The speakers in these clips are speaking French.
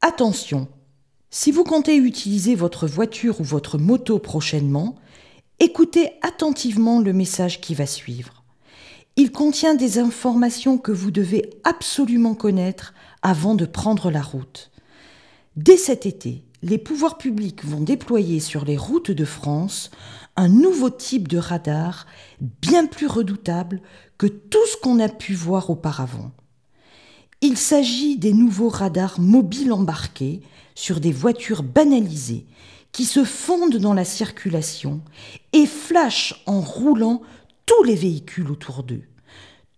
Attention, si vous comptez utiliser votre voiture ou votre moto prochainement, écoutez attentivement le message qui va suivre. Il contient des informations que vous devez absolument connaître avant de prendre la route. Dès cet été, les pouvoirs publics vont déployer sur les routes de France un nouveau type de radar bien plus redoutable que tout ce qu'on a pu voir auparavant. Il s'agit des nouveaux radars mobiles embarqués sur des voitures banalisées qui se fondent dans la circulation et flashent en roulant tous les véhicules autour d'eux.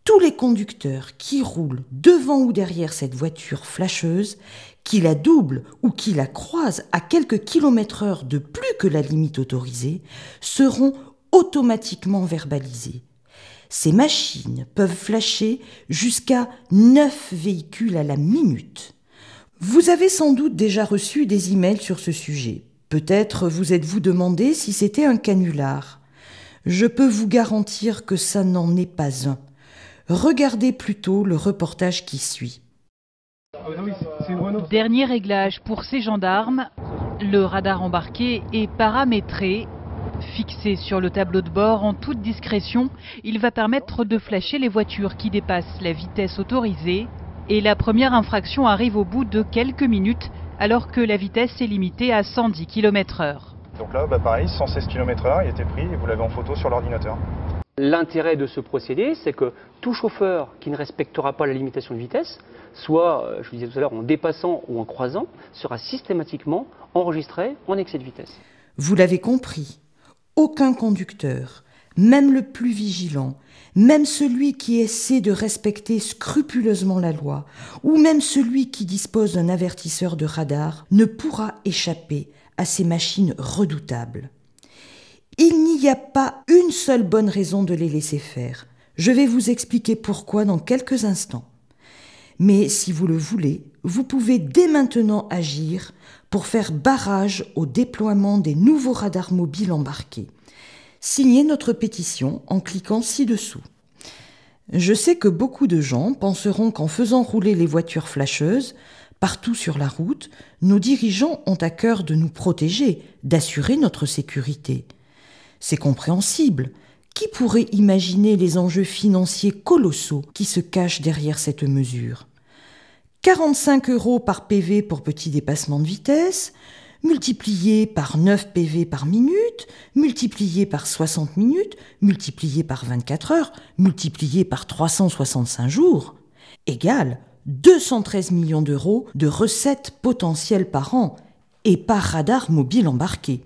Tous les conducteurs qui roulent devant ou derrière cette voiture flasheuse, qui la doublent ou qui la croisent à quelques kilomètres/heure de plus que la limite autorisée, seront automatiquement verbalisés. Ces machines peuvent flasher jusqu'à 9 véhicules à la minute. Vous avez sans doute déjà reçu des emails sur ce sujet. Peut-être vous êtes-vous demandé si c'était un canular. Je peux vous garantir que ça n'en est pas un. Regardez plutôt le reportage qui suit. Dernier réglage pour ces gendarmes. Le radar embarqué est paramétré. Fixé sur le tableau de bord en toute discrétion, il va permettre de flasher les voitures qui dépassent la vitesse autorisée. Et la première infraction arrive au bout de quelques minutes, alors que la vitesse est limitée à 110 km/h. Donc là, pareil, 116 km/h, il était pris et vous l'avez en photo sur l'ordinateur. L'intérêt de ce procédé, c'est que tout chauffeur qui ne respectera pas la limitation de vitesse, soit, je vous disais tout à l'heure, en dépassant ou en croisant, sera systématiquement enregistré en excès de vitesse. Vous l'avez compris, aucun conducteur, même le plus vigilant, même celui qui essaie de respecter scrupuleusement la loi, ou même celui qui dispose d'un avertisseur de radar, ne pourra échapper à ces machines redoutables. Il n'y a pas une seule bonne raison de les laisser faire. Je vais vous expliquer pourquoi dans quelques instants. Mais si vous le voulez, vous pouvez dès maintenant agir pour faire barrage au déploiement des nouveaux radars mobiles embarqués. Signez notre pétition en cliquant ci-dessous. Je sais que beaucoup de gens penseront qu'en faisant rouler les voitures flasheuses, partout sur la route, nos dirigeants ont à cœur de nous protéger, d'assurer notre sécurité. C'est compréhensible. Qui pourrait imaginer les enjeux financiers colossaux qui se cachent derrière cette mesure ? 45 € par PV pour petit dépassement de vitesse, multiplié par 9 PV par minute, multiplié par 60 minutes, multiplié par 24 heures, multiplié par 365 jours, égale 213 millions d'euros de recettes potentielles par an et par radar mobile embarqué.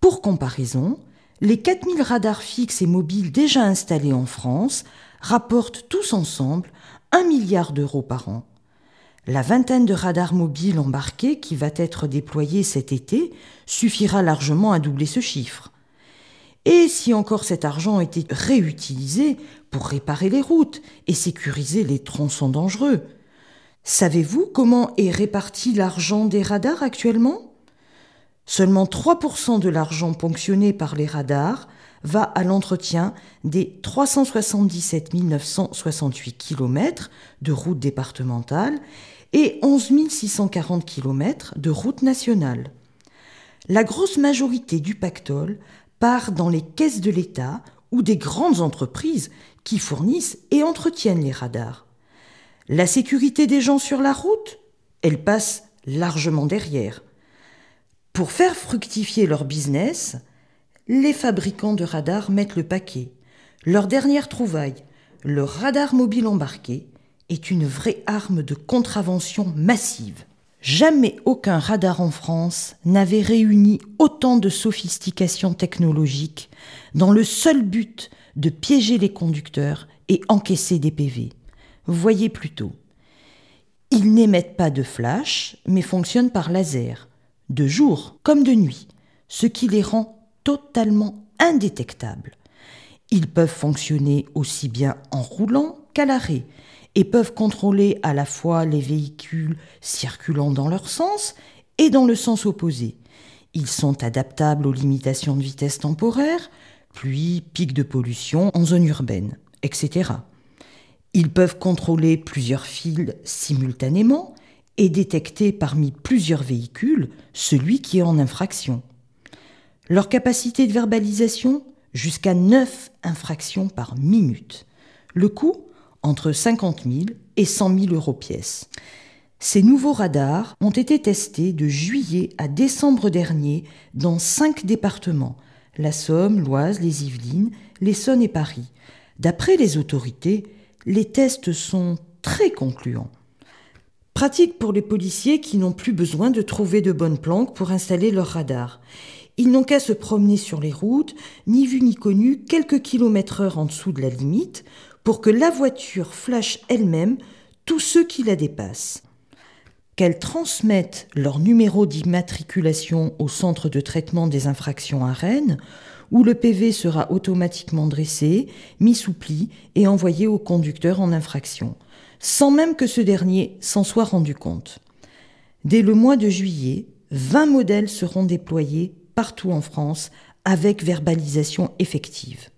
Pour comparaison, les 4000 radars fixes et mobiles déjà installés en France rapportent tous ensemble 1 milliard d'euros par an. La vingtaine de radars mobiles embarqués qui va être déployée cet été suffira largement à doubler ce chiffre. Et si encore cet argent était réutilisé pour réparer les routes et sécuriser les tronçons dangereux? Savez-vous comment est réparti l'argent des radars actuellement ? Seulement 3% de l'argent ponctionné par les radars va à l'entretien des 377 968 km de routes départementales et 11 640 km de routes nationales. La grosse majorité du pactole part dans les caisses de l'État ou des grandes entreprises qui fournissent et entretiennent les radars. La sécurité des gens sur la route, elle passe largement derrière. Pour faire fructifier leur business, les fabricants de radars mettent le paquet. Leur dernière trouvaille, le radar mobile embarqué, est une vraie arme de contravention massive. Jamais aucun radar en France n'avait réuni autant de sophistication technologique dans le seul but de piéger les conducteurs et encaisser des PV. Voyez plutôt. Ils n'émettent pas de flash, mais fonctionnent par laser, de jour comme de nuit, ce qui les rend totalement indétectables. Ils peuvent fonctionner aussi bien en roulant qu'à l'arrêt et peuvent contrôler à la fois les véhicules circulant dans leur sens et dans le sens opposé. Ils sont adaptables aux limitations de vitesse temporaire, pluie, pics de pollution en zone urbaine, etc. Ils peuvent contrôler plusieurs fils simultanément et détecter parmi plusieurs véhicules celui qui est en infraction. Leur capacité de verbalisation, jusqu'à 9 infractions par minute. Le coût, entre 50 000 et 100 000 euros pièce. Ces nouveaux radars ont été testés de juillet à décembre dernier dans 5 départements, la Somme, l'Oise, les Yvelines, l'Essonne et Paris. D'après les autorités, les tests sont très concluants. Pratique pour les policiers qui n'ont plus besoin de trouver de bonnes planques pour installer leurs radars. Ils n'ont qu'à se promener sur les routes, ni vu ni connu, quelques kilomètres/heure en dessous de la limite, pour que la voiture flash elle-même tous ceux qui la dépassent. Qu'elles transmettent leur numéro d'immatriculation au centre de traitement des infractions à Rennes, où le PV sera automatiquement dressé, mis sous pli et envoyé au conducteur en infraction, sans même que ce dernier s'en soit rendu compte. Dès le mois de juillet, 20 modèles seront déployés partout en France avec verbalisation effective.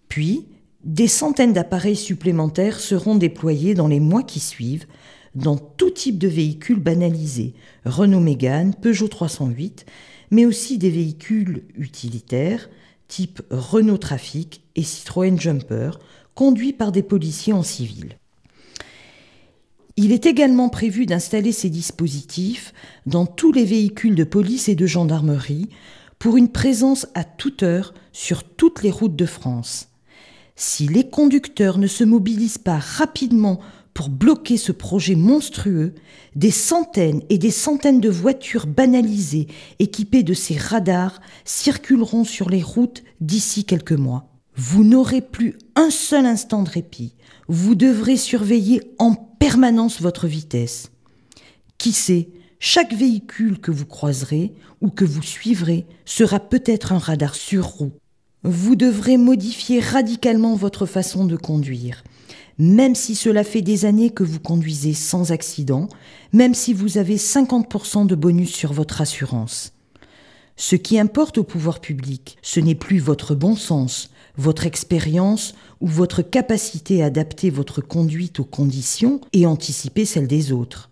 Puis, des centaines d'appareils supplémentaires seront déployés dans les mois qui suivent dans tout type de véhicules banalisés, Renault Mégane, Peugeot 308, mais aussi des véhicules utilitaires type Renault Trafic et Citroën Jumper, conduits par des policiers en civil. Il est également prévu d'installer ces dispositifs dans tous les véhicules de police et de gendarmerie pour une présence à toute heure sur toutes les routes de France. Si les conducteurs ne se mobilisent pas rapidement pour bloquer ce projet monstrueux, des centaines et des centaines de voitures banalisées équipées de ces radars circuleront sur les routes d'ici quelques mois. Vous n'aurez plus un seul instant de répit. Vous devrez surveiller en permanence votre vitesse. Qui sait, chaque véhicule que vous croiserez ou que vous suivrez sera peut-être un radar sur roue. Vous devrez modifier radicalement votre façon de conduire. Même si cela fait des années que vous conduisez sans accident, même si vous avez 50% de bonus sur votre assurance. Ce qui importe au pouvoir public, ce n'est plus votre bon sens, votre expérience ou votre capacité à adapter votre conduite aux conditions et anticiper celles des autres.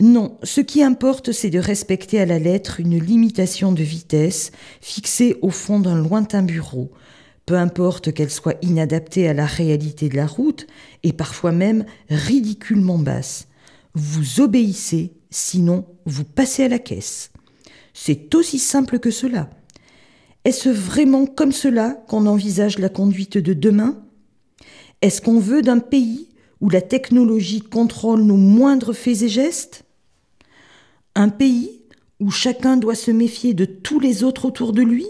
Non, ce qui importe, c'est de respecter à la lettre une limitation de vitesse fixée au fond d'un lointain bureau, peu importe qu'elle soit inadaptée à la réalité de la route et parfois même ridiculement basse. Vous obéissez, sinon vous passez à la caisse. C'est aussi simple que cela. Est-ce vraiment comme cela qu'on envisage la conduite de demain? Est-ce qu'on veut d'un pays où la technologie contrôle nos moindres faits et gestes? Un pays où chacun doit se méfier de tous les autres autour de lui?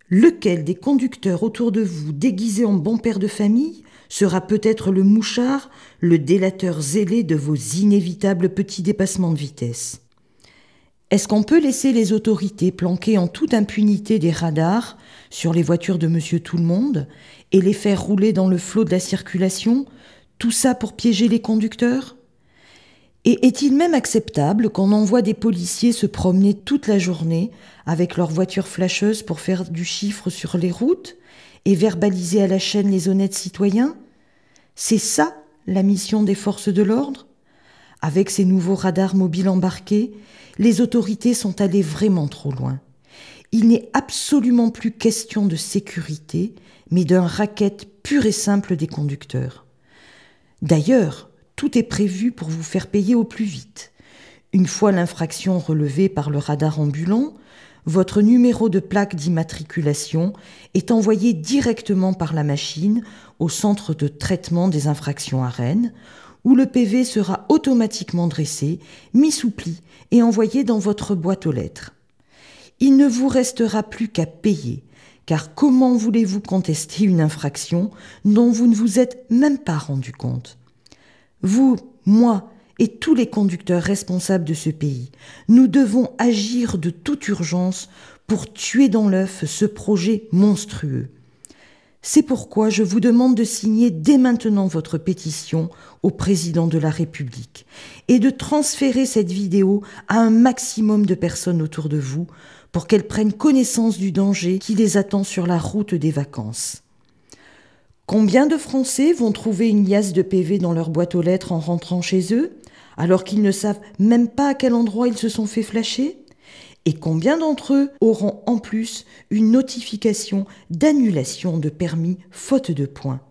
Lequel des conducteurs autour de vous, déguisés en bon père de famille, sera peut-être le mouchard, le délateur zélé de vos inévitables petits dépassements de vitesse? Est-ce qu'on peut laisser les autorités planquer en toute impunité des radars sur les voitures de Monsieur Tout-le-Monde et les faire rouler dans le flot de la circulation, tout ça pour piéger les conducteurs? Et est-il même acceptable qu'on envoie des policiers se promener toute la journée avec leurs voitures flasheuses pour faire du chiffre sur les routes et verbaliser à la chaîne les honnêtes citoyens? C'est ça la mission des forces de l'ordre? Avec ces nouveaux radars mobiles embarqués, les autorités sont allées vraiment trop loin. Il n'est absolument plus question de sécurité, mais d'un racket pur et simple des conducteurs. D'ailleurs, tout est prévu pour vous faire payer au plus vite. Une fois l'infraction relevée par le radar ambulant, votre numéro de plaque d'immatriculation est envoyé directement par la machine au centre de traitement des infractions à Rennes, où le PV sera automatiquement dressé, mis sous pli et envoyé dans votre boîte aux lettres. Il ne vous restera plus qu'à payer, car comment voulez-vous contester une infraction dont vous ne vous êtes même pas rendu compte? Vous, moi et tous les conducteurs responsables de ce pays, nous devons agir de toute urgence pour tuer dans l'œuf ce projet monstrueux. C'est pourquoi je vous demande de signer dès maintenant votre pétition au président de la République et de transférer cette vidéo à un maximum de personnes autour de vous pour qu'elles prennent connaissance du danger qui les attend sur la route des vacances. Combien de Français vont trouver une liasse de PV dans leur boîte aux lettres en rentrant chez eux, alors qu'ils ne savent même pas à quel endroit ils se sont fait flasher? Et combien d'entre eux auront en plus une notification d'annulation de permis faute de points?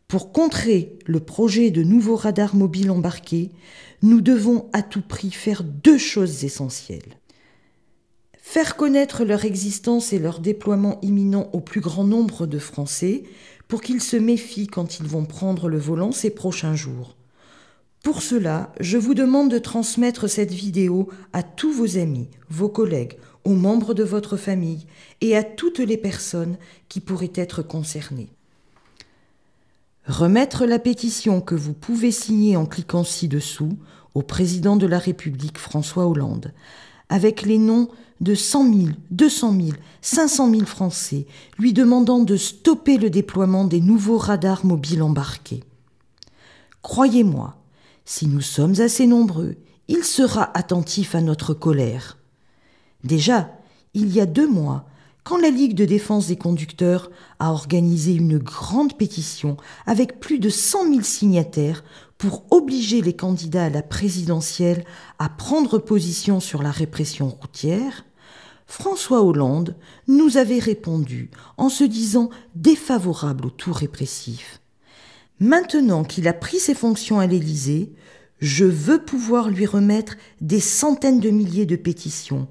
Pour contrer le projet de nouveaux radars mobiles embarqués, nous devons à tout prix faire 2 choses essentielles. Faire connaître leur existence et leur déploiement imminent au plus grand nombre de Français pour qu'ils se méfient quand ils vont prendre le volant ces prochains jours. Pour cela, je vous demande de transmettre cette vidéo à tous vos amis, vos collègues, aux membres de votre famille et à toutes les personnes qui pourraient être concernées. Remettre la pétition que vous pouvez signer en cliquant ci-dessous au président de la République François Hollande, avec les noms de 100 000, 200 000, 500 000 Français lui demandant de stopper le déploiement des nouveaux radars mobiles embarqués. Croyez-moi, si nous sommes assez nombreux, il sera attentif à notre colère. Déjà, il y a 2 mois, quand la Ligue de défense des conducteurs a organisé une grande pétition avec plus de 100 000 signataires pour obliger les candidats à la présidentielle à prendre position sur la répression routière, François Hollande nous avait répondu en se disant défavorable au tout répressif. Maintenant qu'il a pris ses fonctions à l'Élysée, je veux pouvoir lui remettre des centaines de milliers de pétitions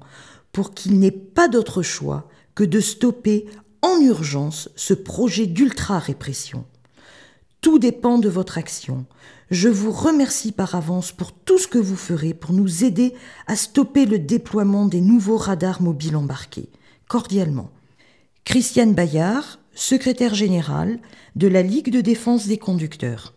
pour qu'il n'ait pas d'autre choix que de stopper en urgence ce projet d'ultra-répression. Tout dépend de votre action. Je vous remercie par avance pour tout ce que vous ferez pour nous aider à stopper le déploiement des nouveaux radars mobiles embarqués. Cordialement. Christiane Bayard, secrétaire générale de la Ligue de défense des conducteurs.